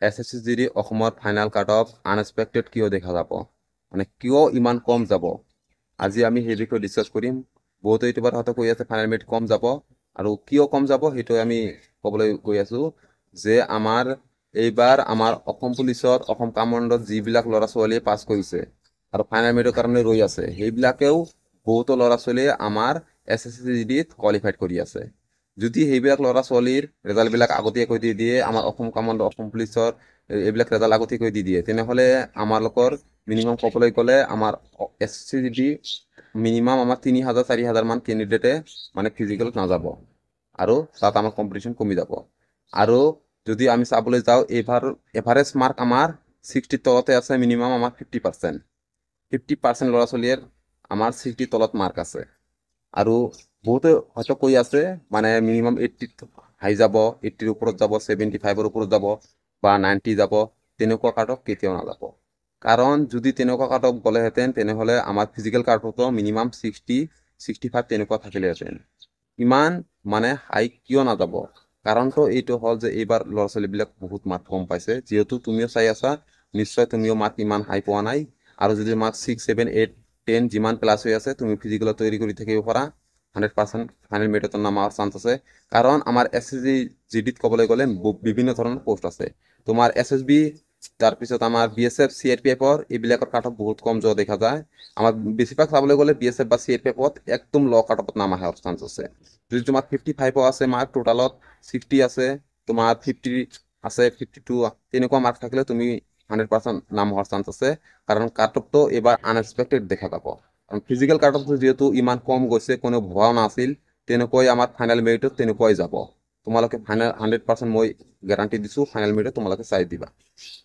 SSC অসমৰ final cut off unexpected কিয় দেখা যাব, মানে কিয় ইমান কম যাব। আজি আমি সেই বিষয়ে ডিছকাছ কৰিম। বহুতো ইউটিউবাৰ হয়তো কৈ আছে ফাইনেল মেৰিট কম যাব, আৰু কিয় কম যাব সেইটো আমি ক'বলৈ গৈ আছোঁ যে আমাৰ এইবাৰ আমাৰ অসম পুলিচত অসম কামাণ্ডত যিবিলাক ল'ৰা ছোৱালীয়ে পাছ কৰিছে আৰু ফাইনেল মেৰিটৰ কাৰণে ৰৈ আছে, সেইবিলাকেও বহুতো ল'ৰা ছোৱালীয়ে আমাৰ SSC কোৱালিফাইড কৰি আছে। যদি সেইবিলাক ল'ৰা ছোৱালীৰ ৰেজাল্টবিলাক আগতীয়াকৈ দি দিয়ে, আমাৰ অসম কামাণ্ড অসম পুলিচৰ এইবিলাক ৰেজাল্ট আগতীয়াকৈ দি দিয়ে, তেনেহ'লে আমালোকৰ মিনিমাম ক'বলৈ গ'লে আমাৰ SSC মিনিমাম আমাৰ 3,000-4,000 মান কেণ্ডিডেটে মানে ফিজিকেলত নাযাব, আৰু তাত আমাৰ কম্পিটিশ্যন কমি যাব। আৰু যদি আমি চাবলৈ যাওঁ, এইবাৰ এভাৰেজ মাৰ্ক আমাৰ 60ৰ তলতে আছে, মিনিমাম আমাৰ 50% ল'ৰা ছোৱালীৰ আমাৰ 60 তলত মাৰ্ক আছে। আৰু বহুতে হয়তো কৈ আছে মানে মিনিমাম 80 হাই যাব, 80ৰ ওপৰত যাব, 75ৰ ওপৰত যাব বা 90 যাব, তেনেকুৱা কাট অফ কেতিয়াও নাযাব। কাৰণ যদি তেনেকুৱা কাট অফ গ'লেহেঁতেন তেনেহ'লে আমাৰ ফিজিকেল কাট অফটো মিনিমাম 60-65 তেনেকুৱা থাকিলেহেঁতেন। ইমান মানে হাই কিয় নাযাব? কাৰণটো এইটো হ'ল যে এইবাৰ ল'ৰা ছোৱালীবিলাক বহুত মাৰ্ক কম পাইছে। যিহেতু তুমিও চাই আছা, নিশ্চয় তুমিও মাৰ্ক ইমান হাই পোৱা নাই। আৰু যদি মাৰ্ক 6, 7, 8, 10 যিমান প্লাছ হৈ আছে, তুমি ফিজিকেলত তৈয়াৰী কৰি থাকিব পাৰা, 100% ফাইনেল মেৰিটত নামাৰ চান্স আছে। কাৰণ আমাৰ SSC ক'বলৈ গ'লে বিভিন্ন ধৰণৰ পোষ্ট আছে। তোমাৰ SSB, তাৰপিছত আমাৰ BSF, CRPFৰ এইবিলাকৰ কাট অফ বহুত কম যোৱা দেখা যায়। আমাৰ বেছিভাগ চাবলৈ গ'লে BSF বা CRPFত একদম ল' কাট অফত নাম অহাৰ চান্স আছে। যদি তোমাৰ 55 আছে মাৰ্ক, টোটালত 60 আছে, তোমাৰ 50 আছে, 52 তেনেকুৱা মাৰ্ক থাকিলে তুমি 100% নাম হোৱাৰ চান্স আছে। কাৰণ কাট অফটো এইবাৰ আনএক্সপেক্টেড দেখা যাব। কাৰণ ফিজিকেল কাট অফটো যিহেতু ইমান কম গৈছে, কোনেও ভবাও নাছিল, তেনেকৈ আমাৰ ফাইনেল মেৰিটত তেনেকুৱাই যাব। তোমালোকে ফাইনেল 100% মই গেৰাণ্টি দিছোঁ, ফাইনেল মেৰিটত তোমালোকে চাই দিবা।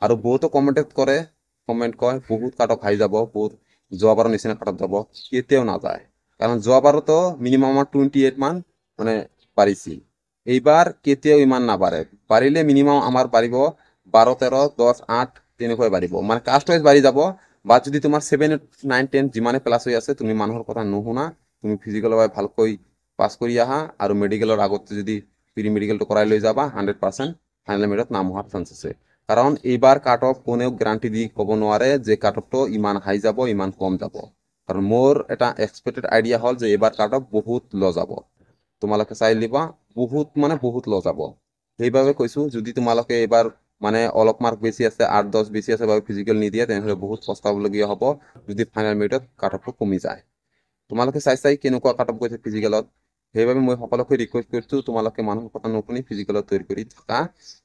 আৰু বহুতো কমেণ্ট কয় বহুত কাট অফ হাই যাব, বহুত যোৱাবাৰৰ নিচিনা কাট অফ যাব। কেতিয়াও নাযায়, কাৰণ যোৱাবাৰতো মিনিমাম আমাৰ 28 মান মানে পাৰিছিল। এইবাৰ কেতিয়াও ইমান নাবাঢ়ে, বাঢ়িলে মিনিমাম আমাৰ বাঢ়িব 12, 13, 10, 8 তেনেকৈ বাঢ়িব, মানে কাষ্ট ৱাইজ বাঢ়ি যাব। বা যদি তোমাৰ 7, 9, 10 যিমানে প্লাছ হৈ আছে, তুমি মানুহৰ কথা নুশুনা, তুমি ফিজিকেলৰ বাবে ভালকৈ পাছ কৰি আহা, আৰু মেডিকেলৰ আগতে যদি প্ৰি মেডিকেলটো কৰাই লৈ যাবা, 100% ফাইনেল মেৰিটত নাম হোৱাৰ চান্স আছে। কাৰণ এইবাৰ কাট অফ কোনেও গ্যাৰাণ্টি দি ক'ব নোৱাৰে যে কাট অফটো ইমান হাই যাব, ইমান কম যাব। কাৰণ মোৰ এটা এক্সপেক্টেড আইডিয়া হ'ল যে এইবাৰ কাট অফ বহুত ল' যাব। তোমালোকে চাই লিবা, বহুত মানে বহুত ল' যাব। সেইবাবে কৈছোঁ, যদি তোমালোকে এইবাৰ মানে অলপ মাৰ্ক বেছি আছে, 8-10 বেছি আছে বা ফিজিকেল নিদিয়ে, তেনেহ'লে বহুত পস্তাবলগীয়া হ'ব যদি ফাইনেল মেৰিটত কাট অফটো কমি যায়। তোমালোকে চাই কেনেকুৱা কাট অফ গৈছে ফিজিকেলত। সেইবাবে মই সকলোকে ৰিকুৱেষ্ট কৰিছোঁ, তোমালোকে মানুহৰ কথা নুশুনি ফিজিকেলত তৈয়াৰী কৰি থাকা।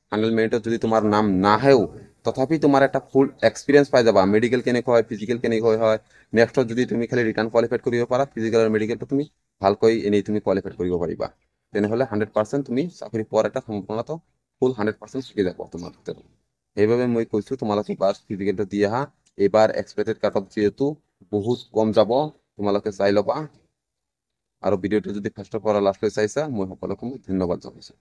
ফাইনেল মেৰিটত যদি তোমাৰ নাম নাহেও, তথাপি তোমাৰ এটা ফুল এক্সপিৰিয়েঞ্চ পাই যাবা, মেডিকেল কেনেকুৱা হয়, ফিজিকেল কেনেকুৱা হয়। নেক্সটত যদি তুমি খালি ৰিটাৰ্ণ কোৱালিফাইড কৰিব পাৰা, ফিজিকেল আৰু মেডিকেলটো তুমি ভালকৈ এনেই তুমি কোৱালিফাইড কৰিব পাৰিবা। তেনেহ'লে 100% তুমি চাকৰি পোৱাৰ এটা সম্ভাৱনাটো ফুল 100% থাকি যাব তোমাৰ ভিতৰত। সেইবাবে মই কৈছোঁ, তোমালোকে বাছ ফিজিকেলটো দি আহা। এইবাৰ এক্সপেক্টেড কাট অফ যিহেতু বহুত কম যাব, তোমালোকে চাই ল'বা। আৰু ভিডিঅ'টো যদি ফাৰ্ষ্টৰ পৰা লাষ্টলৈ চাইছা, মই সকলোকে ধন্যবাদ জনাইছোঁ।